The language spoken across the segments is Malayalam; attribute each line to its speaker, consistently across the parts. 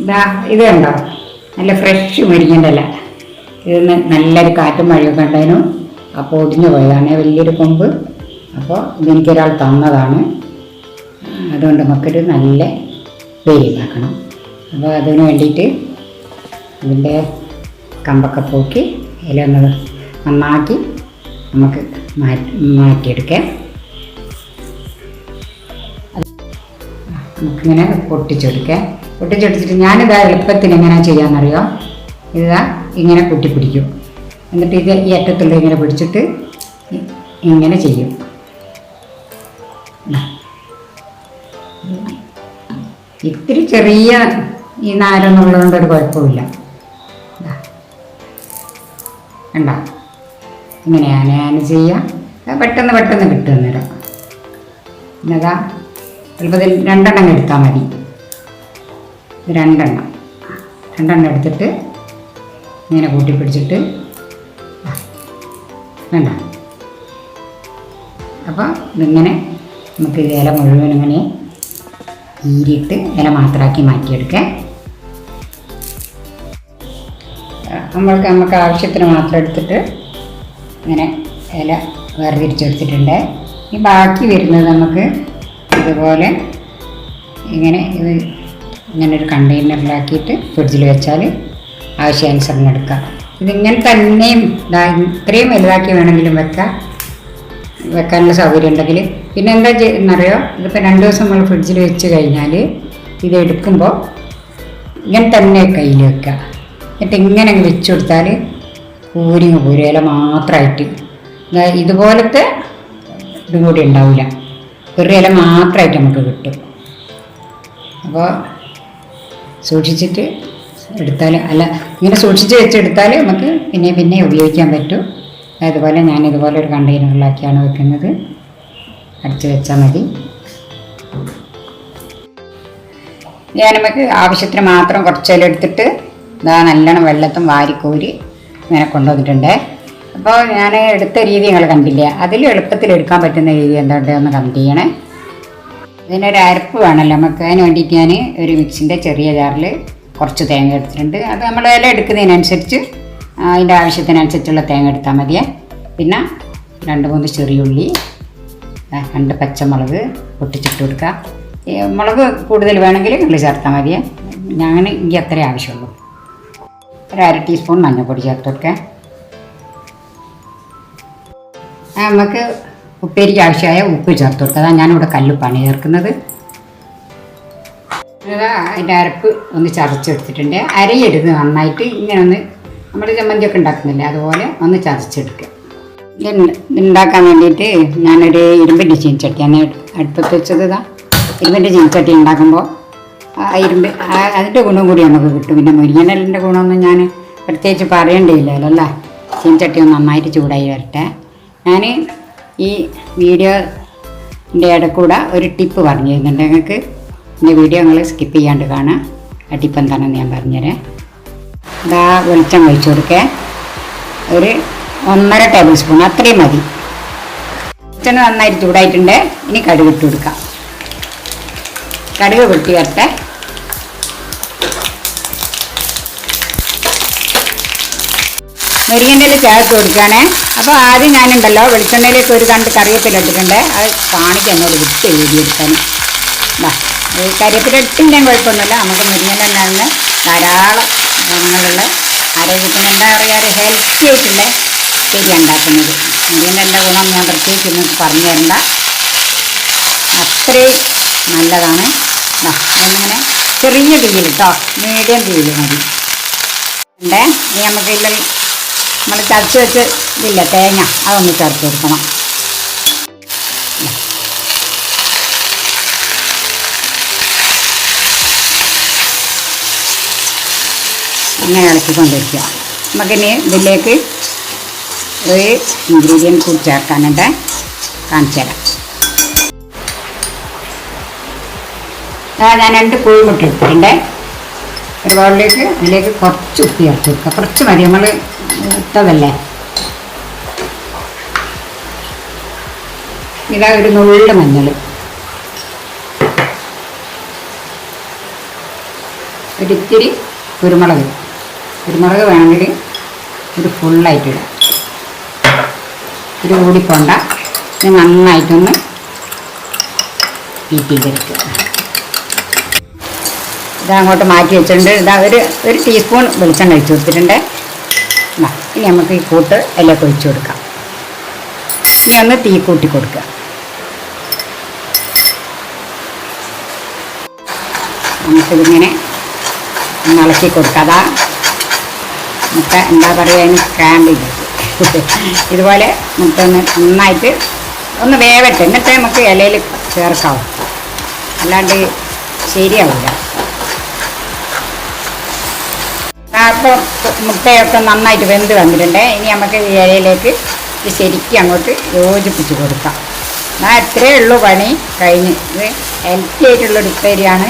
Speaker 1: ഇതാ ഇത് കണ്ടോ, നല്ല ഫ്രഷ് മുരിങ്ങൻ്റെ ഇല. ഇതിന് നല്ലൊരു കാറ്റും മഴയൊക്കെ ഉണ്ടായിരുന്നു. അപ്പോൾ ഒടിഞ്ഞു പോയതാണ് വലിയൊരു കൊമ്പ്. അപ്പോൾ ഇതെനിക്കൊരാൾ തന്നതാണ്. അതുകൊണ്ട് നമുക്കൊരു നല്ല ഉപ്പേരി ഉണ്ടാക്കണം. അപ്പോൾ അതിന് വേണ്ടിയിട്ട് ഇതിൻ്റെ കമ്പൊക്കെ പോക്കി ഇല ഒന്ന് നന്നാക്കി നമുക്ക് മാറ്റിയെടുക്കാം. നമുക്കിങ്ങനെ പൊട്ടിച്ചെടുത്തിട്ട് ഞാനിതാ എളുപ്പത്തിന് എങ്ങനെയാണ് ചെയ്യാമെന്നറിയോ? ഇതാ ഇങ്ങനെ പിടിക്കും. എന്നിട്ട് ഇത് ഈ അറ്റത്തുള്ള ഇങ്ങനെ പിടിച്ചിട്ട് ഇങ്ങനെ ചെയ്യും. ഇത്തിരി ചെറിയ ഈ നാരെന്നുള്ളതുകൊണ്ട് ഒരു കുഴപ്പമില്ല. കണ്ട ഇങ്ങനെയാണ് ഞാൻ ചെയ്യാം. പെട്ടെന്ന് കിട്ടും നേരം. പിന്നെതാ എളുപ്പത്തിൽ 2 എണ്ണം എടുത്താൽ മതി. 2 എണ്ണം എടുത്തിട്ട് ഇങ്ങനെ കൂട്ടിപ്പിടിച്ചിട്ട് വേണ്ട. അപ്പോൾ ഇതിങ്ങനെ നമുക്ക് ഇല മുഴുവൻ ഇങ്ങനെ ഈരിയിട്ട് ഇല മാത്രമാക്കി മാറ്റിയെടുക്കാം. നമുക്ക് ആവശ്യത്തിന് മാത്രം എടുത്തിട്ട് ഇങ്ങനെ ഇല വേർതിരിച്ചെടുത്തിട്ടുണ്ട്. ഈ ബാക്കി വരുന്നത് നമുക്ക് ഇതുപോലെ ഇങ്ങനൊരു കണ്ടെയ്നറിലാക്കിയിട്ട് ഫ്രിഡ്ജിൽ വെച്ചാൽ ആവശ്യാനുസരണം എടുക്കാം. ഇതിങ്ങനെ തന്നെയും ഇത്രയും വലുതാക്കി വേണമെങ്കിലും വെക്കാനുള്ള സൗകര്യം ഉണ്ടെങ്കിൽ. പിന്നെ എന്താ എന്നറിയോ, ഇതിപ്പോൾ 2 ദിവസം നമ്മൾ ഫ്രിഡ്ജിൽ വെച്ച് കഴിഞ്ഞാൽ ഇത് എടുക്കുമ്പോൾ ഇങ്ങനെ തന്നെ കയ്യിൽ വെക്കുക. എന്നിട്ട് ഇങ്ങനെ വെച്ച് കൊടുത്താൽ പൂരിങ്ങ് ഇല മാത്രമായിട്ട് ഇതുപോലത്തെ ഇതും കൂടി ഉണ്ടാവില്ല. ഒരു ഇല മാത്രമായിട്ട് നമുക്ക് കിട്ടും. അപ്പോൾ സൂക്ഷിച്ചിട്ട് എടുത്താൽ ഇങ്ങനെ സൂക്ഷിച്ച് വെച്ചെടുത്താൽ നമുക്ക് പിന്നെ ഉപയോഗിക്കാൻ പറ്റും. അതുപോലെ ഞാനിതുപോലെ ഒരു കണ്ടെയ്നറിലാക്കിയാണ് വെക്കുന്നത്. അടച്ച് വെച്ചാൽ മതി. നമുക്ക് ആവശ്യത്തിന് മാത്രം കുറച്ചെല്ലാം എടുത്തിട്ട് നല്ലോണം വെള്ളത്തും വാരിക്കോരി ഇങ്ങനെ കൊണ്ടുവന്നിട്ടുണ്ട്. അപ്പോൾ ഞാൻ എടുത്ത രീതി നിങ്ങൾ കണ്ടില്ലേ, അതിൽ എളുപ്പത്തിൽ എടുക്കാൻ പറ്റുന്ന രീതി എന്താണെന്ന് കമൻറ്റ് ചെയ്യണേ. ഇതിനൊരു അരപ്പ് വേണമല്ലോ നമുക്ക്. അതിന് വേണ്ടിയിട്ട് ഞാൻ ഒരു മിക്സിൻ്റെ ചെറിയ ജാറിൽ കുറച്ച് തേങ്ങ എടുത്തിട്ടുണ്ട്. അത് നമ്മൾ ഇല എടുക്കുന്നതിനനുസരിച്ച് അതിൻ്റെ ആവശ്യത്തിനനുസരിച്ചുള്ള തേങ്ങ എടുത്താൽ മതിയേ. പിന്നെ 2-3 ചെറിയുള്ളി, 2 പച്ചമുളക് പൊട്ടിച്ചിട്ട് കൊടുക്കുക. മുളക് കൂടുതൽ വേണമെങ്കിൽ നിങ്ങൾ ചേർത്താൽ മതിയേ. ഞാൻ എനിക്ക് അത്രേ ആവശ്യമുള്ളൂ. ഒരു 1/2 ടീസ്പൂൺ മഞ്ഞൾപ്പൊടി ചേർത്ത് കൊടുക്കാം. നമുക്ക് ഉപ്പേരിക്ക് ആവശ്യമായ ഉപ്പ് ചേർത്ത് കൊടുക്കുക. അതാണ് ഞാനിവിടെ കല്ലുപ്പാണ് ചേർക്കുന്നത്. അതിൻ്റെ അരപ്പ് ഒന്ന് ചതച്ചെടുത്തിട്ടുണ്ട്. അരയരുത്, നന്നായിട്ട് ഇങ്ങനെ ഒന്ന് നമ്മൾ ചമ്മന്തിയൊക്കെ ഉണ്ടാക്കുന്നില്ലേ അതുപോലെ ഒന്ന് ചതച്ചെടുക്കുക. ഉണ്ടാക്കാൻ വേണ്ടിയിട്ട് ഞാനൊരു ഇരുമ്പിൻ്റെ ചീനച്ചട്ടിയാണ് അടുപ്പത്ത് വെച്ചത്. ഇരുമ്പിൻ്റെ ചീനച്ചട്ടി ഉണ്ടാക്കുമ്പോൾ അതിൻ്റെ ഗുണം കൂടി നമുക്ക് കിട്ടും. പിന്നെ മുരിങ്ങൻ്റെ ഗുണമൊന്നും ഞാൻ പ്രത്യേകിച്ച് പറയേണ്ടിയില്ലല്ലോ അല്ലേ. ചീനച്ചട്ടി ഒന്ന് നന്നായിട്ട് ചൂടായി വരട്ടെ. ഞാൻ ഈ വീഡിയോൻ്റെ ഇടക്കൂടെ ഒരു ടിപ്പ് പറഞ്ഞു തരുന്നുണ്ട് നിങ്ങൾക്ക്. എൻ്റെ വീഡിയോ നിങ്ങൾ സ്കിപ്പ് ചെയ്യാണ്ട് കാണാം. ആ ടിപ്പ് എന്താണെന്ന് ഞാൻ പറഞ്ഞുതരാം. വെളിച്ചം ഒഴിച്ച് കൊടുക്കുക. ഒരു 1.5 ടേബിൾ സ്പൂൺ അത്രയും മതി. വെളിച്ചെണ്ണ നന്നായിട്ട് ചൂടായിട്ടുണ്ട്. ഇനി കടുക് ഇട്ട് കൊടുക്കാം. കടുക് പൊട്ടി വരട്ടെ. മുരിങ്ങൻ്റെ ഇല ചേർത്ത് കൊടുക്കുകയാണേ. അപ്പോൾ ആദ്യം ഞാനുണ്ടല്ലോ വെളിച്ചെണ്ണയിലേക്ക് ഒരു 2 കറിവേപ്പില ഇട്ടിട്ടുണ്ട്. അത് കാണിക്കാൻ എന്നോട് വിട്ട് എഴുതിയെടുക്കാൻ. കറിവേപ്പില ഇട്ടിട്ടുണ്ടെങ്കിൽ കുഴപ്പമൊന്നുമില്ല. നമുക്ക് മുരിങ്ങൻ്റെ തന്നെ ധാരാളം ഗുണങ്ങളുള്ള ആരോഗ്യത്തിന് എന്താ പറയുക, ഒരു ഹെൽത്തി ആയിട്ടുള്ള ഉപ്പേരി ഉണ്ടാക്കുന്നത്. മുരിങ്ങൻ്റെ ഗുണം ഞാൻ പ്രത്യേകിച്ച് നിങ്ങൾക്ക് പറഞ്ഞു തരണ്ട, അത്രയും നല്ലതാണ്. എന്നിങ്ങനെ ചെറിയ തീയിൽ കേട്ടോ, മീഡിയം തീയിൽ മതി. ഇനി നമുക്ക് നമ്മൾ ചതച്ച് വെച്ച് ഇതില്ല തേങ്ങ, അതൊന്ന് ചേർത്ത് കൊടുക്കണം. അങ്ങനെ ഇളക്കിക്കൊണ്ടിരിക്കുക. നമുക്കിനി ഇതിലേക്ക് ഒരു ഇൻഗ്രീഡിയൻറ്റ് കൂടി ചേർക്കാനുണ്ട്, കാണിച്ചു തരാം. ഞാൻ 2 കോഴിമുട്ട എടുത്തിട്ടുണ്ട്. ഒരു ബൗളിലേക്ക് അതിലേക്ക് കുറച്ച് ഉപ്പ് ചേർത്ത് വെക്കുക. കുറച്ച് മതി, നമ്മൾ ഇട്ടതല്ലേ. ഇതാ ഒരു നുള്ളു മഞ്ഞൾ, ഒരിത്തിരി കുരുമുളക് വേണമെങ്കിൽ ഒരു ഫുള്ളായിട്ട് ഇടാം. ഒരു കൂടിപ്പോണ്ട. ഇത് നന്നായിട്ടൊന്ന് ഹീറ്റ് ചെയ്തെടുക്കുക. ഇതങ്ങോട്ട് മാറ്റി വെച്ചിട്ടുണ്ട്. ഇതാ ഒരു ടീസ്പൂൺ വെളിച്ചെണ്ണ ഒഴിച്ച് കൊടുത്തിട്ടുണ്ട്. ഇനി നമുക്ക് ഈ കൂട്ട് എല്ലാം ഒഴിച്ച് കൊടുക്കാം. ഇനി ഒന്ന് തീ കൂട്ടി കൊടുക്കുക. നമുക്കിതിങ്ങനെ ഒന്ന് ഇളക്കി കൊടുക്കുക. അതാ മുട്ട എന്താ പറയുക, അതിന് സ്ക്രാമ്പിൾ ഇതുപോലെ മുട്ട ഒന്ന് നന്നായിട്ട് ഒന്ന് വേവട്ടെ, എന്നിട്ട് നമുക്ക് ഇലയിൽ ചേർക്കാവും, അല്ലാണ്ട് ശരിയാവില്ല. അപ്പോൾ മുട്ടയൊക്കെ നന്നായിട്ട് വെന്ത് വന്നിട്ടുണ്ട്. ഇനി നമുക്ക് ഇലയിലേക്ക് ഇത് ശരിക്കും അങ്ങോട്ട് യോജിപ്പിച്ച് കൊടുക്കാം. ഇത്രയേ ഉള്ളൂ, പണി കഴിഞ്ഞ്. ഇത് ഹെൽത്തി ആയിട്ടുള്ളൊരു ഉപ്പേരിയാണ്.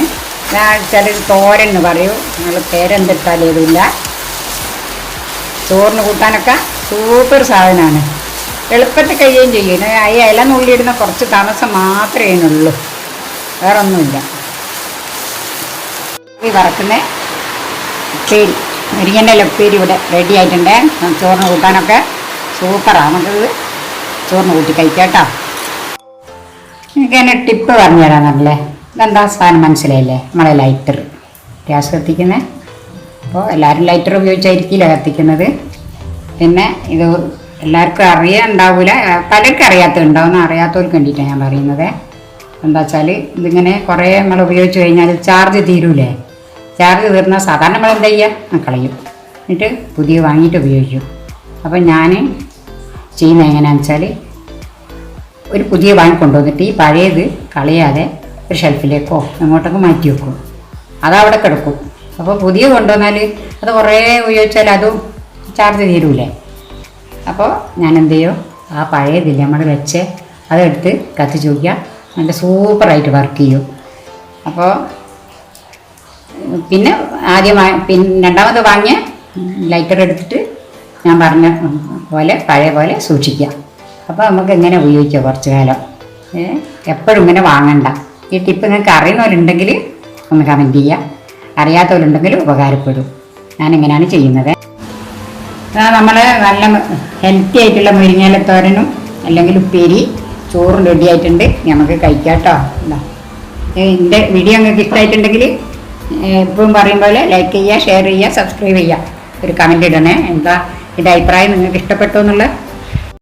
Speaker 1: ചിലർ തോരൻ എന്ന് പറയൂ, നിങ്ങൾ പേരെന്തിട്ടാലും ഇതില്ല. ചോറിന് കൂട്ടാനൊക്കെ സൂപ്പർ സാധനമാണ്. എളുപ്പത്തിൽ കഴിയുകയും ചെയ്യും. ഈ ഇല നുള്ളിയിടുന്ന കുറച്ച് താമസം മാത്രമേ അതിനുള്ളൂ, വേറെ ഒന്നുമില്ല. ഈ വറക്കുന്ന ഉപ്പേരി, മുരിങ്ങൻ്റെ ഉപ്പേരി ഇവിടെ റെഡി ആയിട്ടുണ്ട്. ചോറിന് കൂട്ടാനൊക്കെ സൂപ്പറാണ്. നമുക്കിത് ചോറിന് കൂട്ടി കഴിക്കാം കേട്ടോ. എനിക്ക് തന്നെ ടിപ്പ് പറഞ്ഞു തരാമെന്നല്ലേ. ഇതെന്താ സാധനം മനസ്സിലായില്ലേ? നമ്മളെ ലൈറ്റർ, ഗ്യാസ് കത്തിക്കുന്നത്. അപ്പോൾ എല്ലാവരും ലൈറ്റർ ഉപയോഗിച്ചായിരിക്കില്ല കത്തിക്കുന്നത്. പിന്നെ ഇത് എല്ലാവർക്കും അറിയാനുണ്ടാവില്ല, പലർക്കും അറിയാത്തതുണ്ടാവുന്ന, അറിയാത്തവർക്ക് വേണ്ടിയിട്ടാണ് ഞാൻ പറയുന്നത്. എന്താ വെച്ചാൽ ഇതിങ്ങനെ കുറേ നമ്മൾ ഉപയോഗിച്ച് കഴിഞ്ഞാൽ ചാർജ് തീരൂലേ. ചാർജ് തീർന്നാൽ സാധാരണ നമ്മൾ എന്താ ചെയ്യുക, കളയും. എന്നിട്ട് പുതിയ വാങ്ങിയിട്ട് ഉപയോഗിക്കും. അപ്പം ഞാൻ ചെയ്യുന്നത് എങ്ങനെയാണെന്ന് വെച്ചാൽ, ഒരു പുതിയ വാങ്ങിക്കൊണ്ടുവന്നിട്ട് ഈ പഴയത് കളയാതെ ഒരു ഷെൽഫിലേക്കോ അങ്ങോട്ടൊക്കെ മാറ്റി വെക്കും. അതവിടെ കിടക്കും. അപ്പോൾ പുതിയ കൊണ്ടുവന്നാൽ അത് കുറേ ഉപയോഗിച്ചാൽ അതും ചാർജ് തീരൂലേ. അപ്പോൾ ഞാൻ എന്ത് ചെയ്യും, ആ പഴയതില്ല നമ്മൾ വെച്ച് അതെടുത്ത് കത്തിച്ച് നോക്കിയാൽ നല്ല സൂപ്പറായിട്ട് വർക്ക് ചെയ്യും. അപ്പോൾ പിന്നെ രണ്ടാമത് വാങ്ങിയ ലൈറ്റർ എടുത്തിട്ട് ഞാൻ പറഞ്ഞ പോലെ പഴയ പോലെ സൂക്ഷിക്കുക. അപ്പോൾ നമുക്ക് എങ്ങനെ ഉപയോഗിക്കാം കുറച്ച് കാലം. എപ്പോഴും ഇങ്ങനെ വാങ്ങണ്ട. ഈ ടിപ്പ് നിങ്ങൾക്ക് അറിയുന്നവരുണ്ടെങ്കിൽ ഒന്ന് കമൻറ്റ് ചെയ്യുക, അറിയാത്തവരുണ്ടെങ്കിൽ ഉപകാരപ്പെടും. ഞാനിങ്ങനെയാണ് ചെയ്യുന്നത്. നമ്മൾ നല്ല ഹെൽത്തി ആയിട്ടുള്ള മുരിങ്ങയിലത്തോരനും അല്ലെങ്കിൽ ഉപ്പേരി ചോറും റെഡി ആയിട്ടുണ്ട്. നമുക്ക് കഴിക്കാം കേട്ടോ. എൻ്റെ വീഡിയോ നിങ്ങൾക്ക് ഇഷ്ടമായിട്ടുണ്ടെങ്കിൽ എപ്പോഴും പറയും പോലെ ലൈക്ക് ചെയ്യുക, ഷെയർ ചെയ്യുക, സബ്സ്ക്രൈബ് ചെയ്യുക, ഒരു കമൻറ്റ് ഇടണേ. എന്താ ഇതിൻ്റെ അഭിപ്രായം നിങ്ങൾക്ക് ഇഷ്ടപ്പെട്ടു എന്നുള്ള